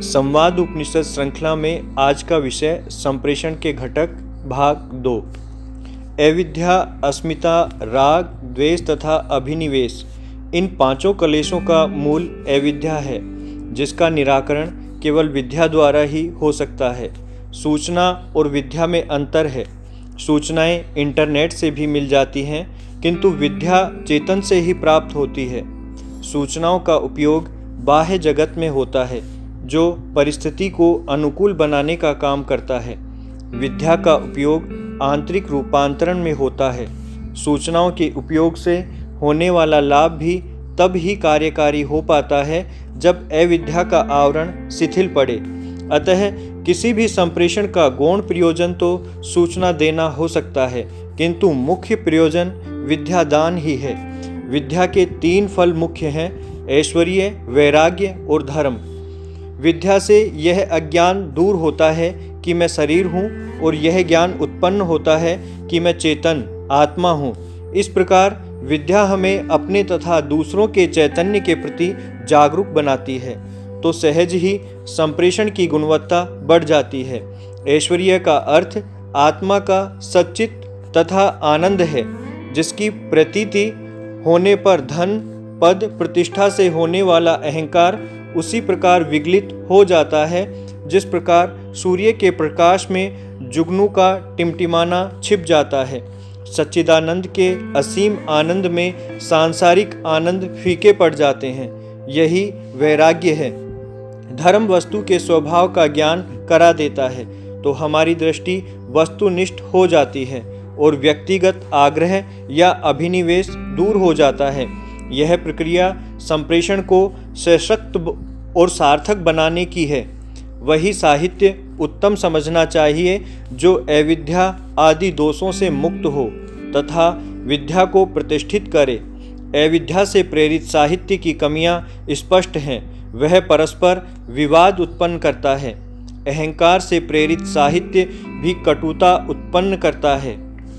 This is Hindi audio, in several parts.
संवाद उपनिषद श्रृंखला में आज का विषय संप्रेषण के घटक भाग 2। अविद्या, अस्मिता, राग, द्वेष तथा अभिनिवेश, इन पांचों कलेशों का मूल अविद्या है, जिसका निराकरण केवल विद्या द्वारा ही हो सकता है। सूचना और विद्या में अंतर है। सूचनाएं इंटरनेट से भी मिल जाती हैं, किंतु विद्या चेतन से ही प्राप्त होती है। सूचनाओं का उपयोग बाह्य जगत में होता है, जो परिस्थिति को अनुकूल बनाने का काम करता है। विद्या का उपयोग आंतरिक रूपांतरण में होता है। सूचनाओं के उपयोग से होने वाला लाभ भी तब ही कार्यकारी हो पाता है जब अविद्या का आवरण शिथिल पड़े। अतः किसी भी संप्रेषण का गौण प्रयोजन तो सूचना देना हो सकता है, किंतु मुख्य प्रयोजन विद्यादान ही है। विद्या के 3 फल मुख्य हैं: ऐश्वर्य, वैराग्य और धर्म। विद्या से यह अज्ञान दूर होता है कि मैं शरीर हूँ, और यह ज्ञान उत्पन्न होता है कि मैं चेतन आत्मा हूँ। इस प्रकार विद्या हमें अपने तथा दूसरों के चैतन्य के प्रति जागरूक बनाती है, तो सहज ही संप्रेषण की गुणवत्ता बढ़ जाती है। ऐश्वर्य का अर्थ आत्मा का सच्चित तथा आनंद है, जिसकी प्रतीति होने पर धन, पद, प्रतिष्ठा से होने वाला अहंकार उसी प्रकार विगलित हो जाता है जिस प्रकार सूर्य के प्रकाश में जुगनू का टिमटिमाना छिप जाता है। सच्चिदानंद के असीम आनंद में सांसारिक आनंद फीके पड़ जाते हैं। यही वैराग्य है। धर्म वस्तु के स्वभाव का ज्ञान करा देता है, तो हमारी दृष्टि वस्तुनिष्ठ हो जाती है और व्यक्तिगत आग्रह या अभिनिवेश दूर हो जाता है। यह प्रक्रिया संप्रेषण को सशक्त और सार्थक बनाने की है। वही साहित्य उत्तम समझना चाहिए जो अविद्या आदि दोषों से मुक्त हो तथा विद्या को प्रतिष्ठित करे। अविद्या से प्रेरित साहित्य की कमियां स्पष्ट हैं। वह परस्पर विवाद उत्पन्न करता है। अहंकार से प्रेरित साहित्य भी कटुता उत्पन्न करता है।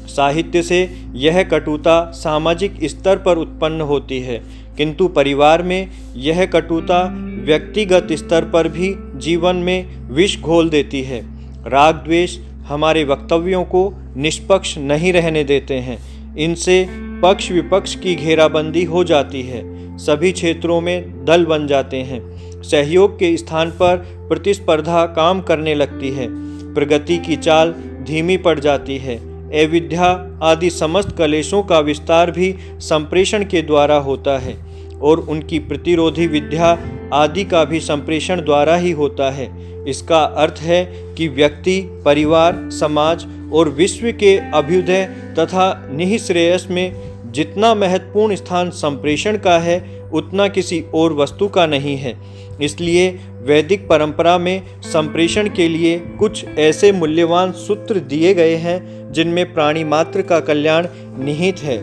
साहित्य से यह कटुता सामाजिक स्तर पर उत्पन्न होती है, किंतु परिवार में यह कटुता व्यक्तिगत स्तर पर भी जीवन में विष घोल देती है। राग द्वेष हमारे वक्तव्यों को निष्पक्ष नहीं रहने देते हैं। इनसे पक्ष विपक्ष की घेराबंदी हो जाती है। सभी क्षेत्रों में दल बन जाते हैं। सहयोग के स्थान पर प्रतिस्पर्धा काम करने लगती है। प्रगति की चाल धीमी पड़ जाती है। अविद्या आदि समस्त कलेशों का विस्तार भी संप्रेषण के द्वारा होता है, और उनकी प्रतिरोधी विद्या आदि का भी संप्रेषण द्वारा ही होता है। इसका अर्थ है कि व्यक्ति, परिवार, समाज और विश्व के अभ्युदय तथा निःश्रेयस में जितना महत्वपूर्ण स्थान संप्रेषण का है, उतना किसी और वस्तु का नहीं है। इसलिए वैदिक परंपरा में संप्रेषण के लिए कुछ ऐसे मूल्यवान सूत्र दिए गए हैं जिनमें प्राणी मात्र का कल्याण निहित है।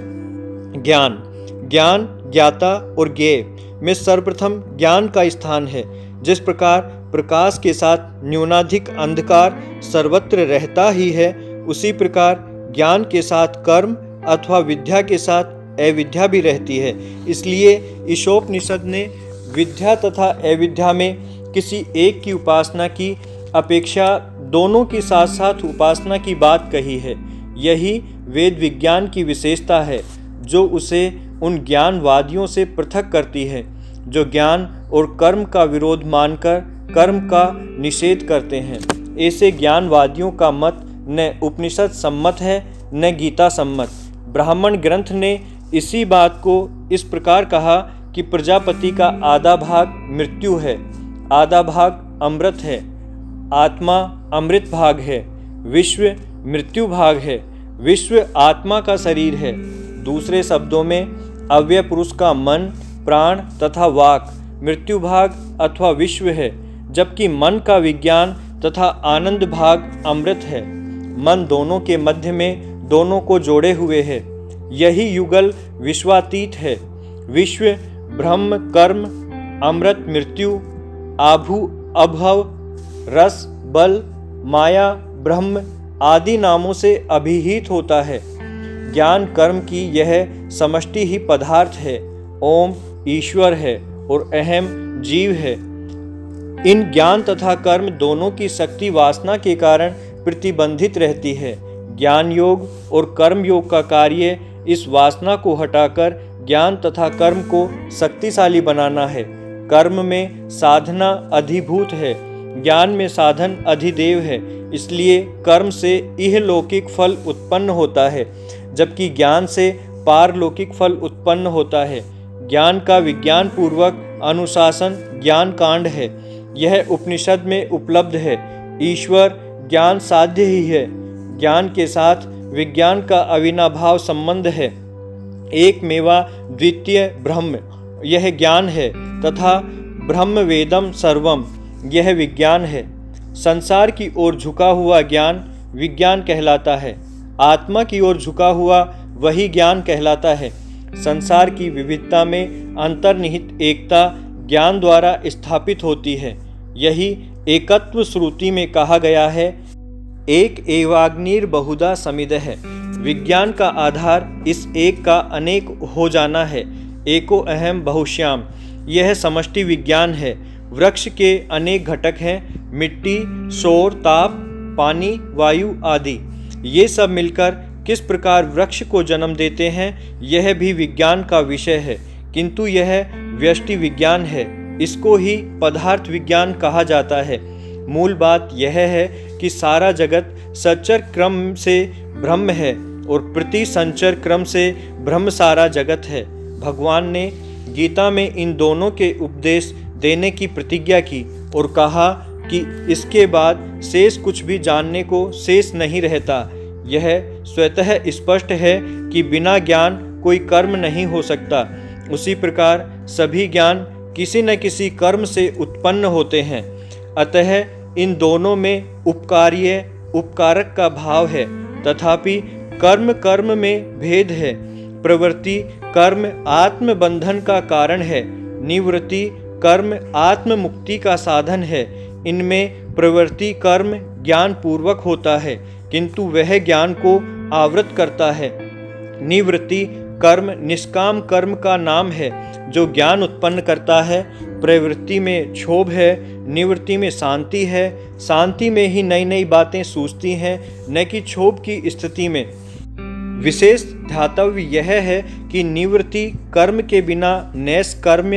ज्ञान, ज्ञाता और ज्ञेय में सर्वप्रथम ज्ञान का स्थान है। जिस प्रकार प्रकाश के साथ न्यूनाधिक अंधकार सर्वत्र रहता ही है, उसी प्रकार ज्ञान के साथ कर्म अथवा विद्या के साथ अविद्या भी रहती है। इसलिए ईशोपनिषद ने विद्या तथा अविद्या में किसी एक की उपासना की अपेक्षा दोनों की साथ साथ उपासना की बात कही है। यही वेद विज्ञान की विशेषता है, जो उसे उन ज्ञानवादियों से पृथक करती है जो ज्ञान और कर्म का विरोध मानकर कर्म का निषेध करते हैं। ऐसे ज्ञानवादियों का मत न उपनिषद सम्मत है न गीता सम्मत। ब्राह्मण ग्रंथ ने इसी बात को इस प्रकार कहा कि प्रजापति का आधा भाग मृत्यु है, आधा भाग अमृत है, आत्मा अमृत भाग है, विश्व मृत्यु भाग है, विश्व आत्मा का शरीर है। दूसरे शब्दों में अव्यय पुरुष का मन, प्राण तथा वाक मृत्यु भाग अथवा विश्व है, जबकि मन का विज्ञान तथा आनंद भाग अमृत है। मन दोनों के मध्य में दोनों को जोड़े हुए है। यही युगल विश्वातीत है। विश्व ब्रह्म, कर्म, अमृत, मृत्यु, आभु, अभव, रस, बल, माया, ब्रह्म आदि नामों से अभिहित होता है। ज्ञान कर्म की यह समष्टि ही पदार्थ है। ओम ईश्वर है और अहम जीव है। इन ज्ञान तथा कर्म दोनों की शक्ति वासना के कारण प्रतिबंधित रहती है। ज्ञान योग और कर्म योग का कार्य इस वासना को हटाकर ज्ञान तथा कर्म को शक्तिशाली बनाना है। कर्म में साधना अधिभूत है, ज्ञान में साधन अधिदेव है, इसलिए कर्म से इहलौकिक फल उत्पन्न होता है, जबकि ज्ञान से पारलौकिक फल उत्पन्न होता है। ज्ञान का विज्ञान पूर्वक अनुशासन ज्ञान कांड है। यह उपनिषद में उपलब्ध है। ईश्वर ज्ञान साध्य ही है। ज्ञान के साथ विज्ञान का अविनाभाव संबंध है। एक मेवा द्वितीय ब्रह्म यह ज्ञान है तथा ब्रह्म वेदम सर्वम यह विज्ञान है। संसार की ओर झुका हुआ ज्ञान विज्ञान कहलाता है। आत्मा की ओर झुका हुआ वही ज्ञान कहलाता है। संसार की विविधता में अंतर्निहित एकता ज्ञान द्वारा स्थापित होती है। यही एकत्व श्रुति में कहा गया है, एक एवाग्निर बहुधा समिदः है। विज्ञान का आधार इस एक का अनेक हो जाना है। एको अहम बहुश्याम यह समष्टि विज्ञान है। वृक्ष के अनेक घटक हैं, मिट्टी, सौर, ताप, पानी, वायु आदि। ये सब मिलकर किस प्रकार वृक्ष को जन्म देते हैं, यह भी विज्ञान का विषय है, किंतु यह व्यष्टि विज्ञान है। इसको ही पदार्थ विज्ञान कहा जाता है। मूल बात यह है कि सारा जगत सचर क्रम से ब्रह्म है और प्रति संचर क्रम से ब्रह्म सारा जगत है। भगवान ने गीता में इन दोनों के उपदेश देने की प्रतिज्ञा की और कहा कि इसके बाद शेष कुछ भी जानने को शेष नहीं रहता। यह स्वतः स्पष्ट है कि बिना ज्ञान कोई कर्म नहीं हो सकता। उसी प्रकार सभी ज्ञान किसी न किसी कर्म से उत्पन्न होते हैं। अतः इन दोनों में उपकार्य उपकारक का भाव है। तथापि कर्म कर्म में भेद है। प्रवृत्ति कर्म आत्मबंधन का कारण है, निवृत्ति कर्म आत्म मुक्ति का साधन है। इनमें प्रवृत्ति कर्म ज्ञान पूर्वक होता है, किंतु वह ज्ञान को आवृत करता है। निवृत्ति कर्म निष्काम कर्म का नाम है, जो ज्ञान उत्पन्न करता है। प्रवृत्ति में क्षोभ है, निवृत्ति में शांति है। शांति में ही नई नई बातें सूझती हैं, न कि क्षोभ की स्थिति में। विशेष ध्यातव्य यह है कि निवृत्ति कर्म के बिना नैष्कर्म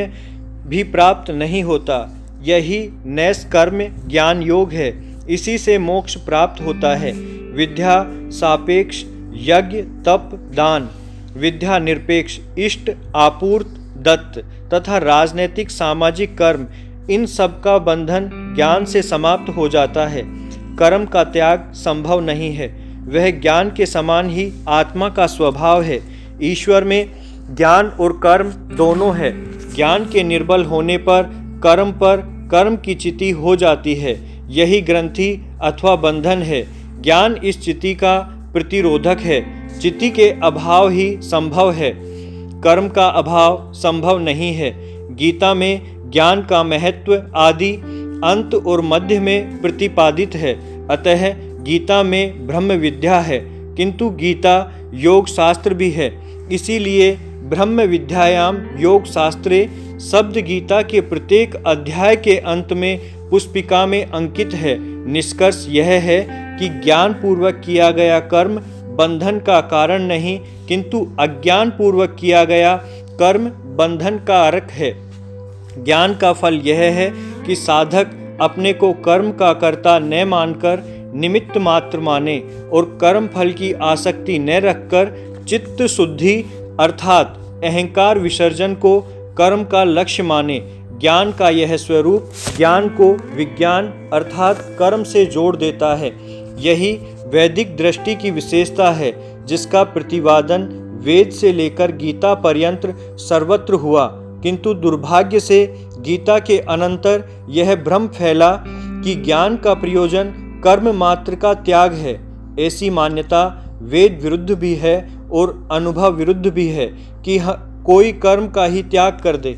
भी प्राप्त नहीं होता। यही नैष्कर्म ज्ञान योग है। इसी से मोक्ष प्राप्त होता है। विद्या सापेक्ष यज्ञ तप दान, विद्या निरपेक्ष इष्ट आपूर्त दत्त तथा राजनैतिक सामाजिक कर्म, इन सब का बंधन ज्ञान से समाप्त हो जाता है। कर्म का त्याग संभव नहीं है। वह ज्ञान के समान ही आत्मा का स्वभाव है। ईश्वर में ज्ञान और कर्म दोनों है। ज्ञान के निर्बल होने पर कर्म की चिति हो जाती है। यही ग्रंथि अथवा बंधन है। ज्ञान इस चिति का प्रतिरोधक है। चिति के अभाव ही संभव है, कर्म का अभाव संभव नहीं है। गीता में ज्ञान का महत्व आदि अंत और मध्य में प्रतिपादित है। अतः गीता में ब्रह्म विद्या है, किंतु गीता योग शास्त्र भी है। इसीलिए ब्रह्म विद्यायाम योग शास्त्रे शब्द गीता के प्रत्येक अध्याय के अंत में पुष्पिका में अंकित है। निष्कर्ष यह है कि ज्ञान पूर्वक किया गया कर्म बंधन का कारण नहीं, किंतु अज्ञान पूर्वक किया गया कर्म बंधन कारक है। ज्ञान का फल यह है कि साधक अपने को कर्म का कर्ता न मानकर निमित्त मात्र माने और कर्म फल की आसक्ति न रखकर चित्त शुद्धि अर्थात अहंकार विसर्जन को कर्म का लक्ष्य माने। ज्ञान का यह स्वरूप ज्ञान को विज्ञान अर्थात कर्म से जोड़ देता है। यही वैदिक दृष्टि की विशेषता है, जिसका प्रतिपादन वेद से लेकर गीता पर्यंत सर्वत्र हुआ। किंतु दुर्भाग्य से गीता के अनंतर यह भ्रम फैला कि ज्ञान का प्रयोजन कर्म मात्र का त्याग है। ऐसी मान्यता वेद विरुद्ध भी है और अनुभव विरुद्ध भी है कि कोई कर्म का ही त्याग कर दे।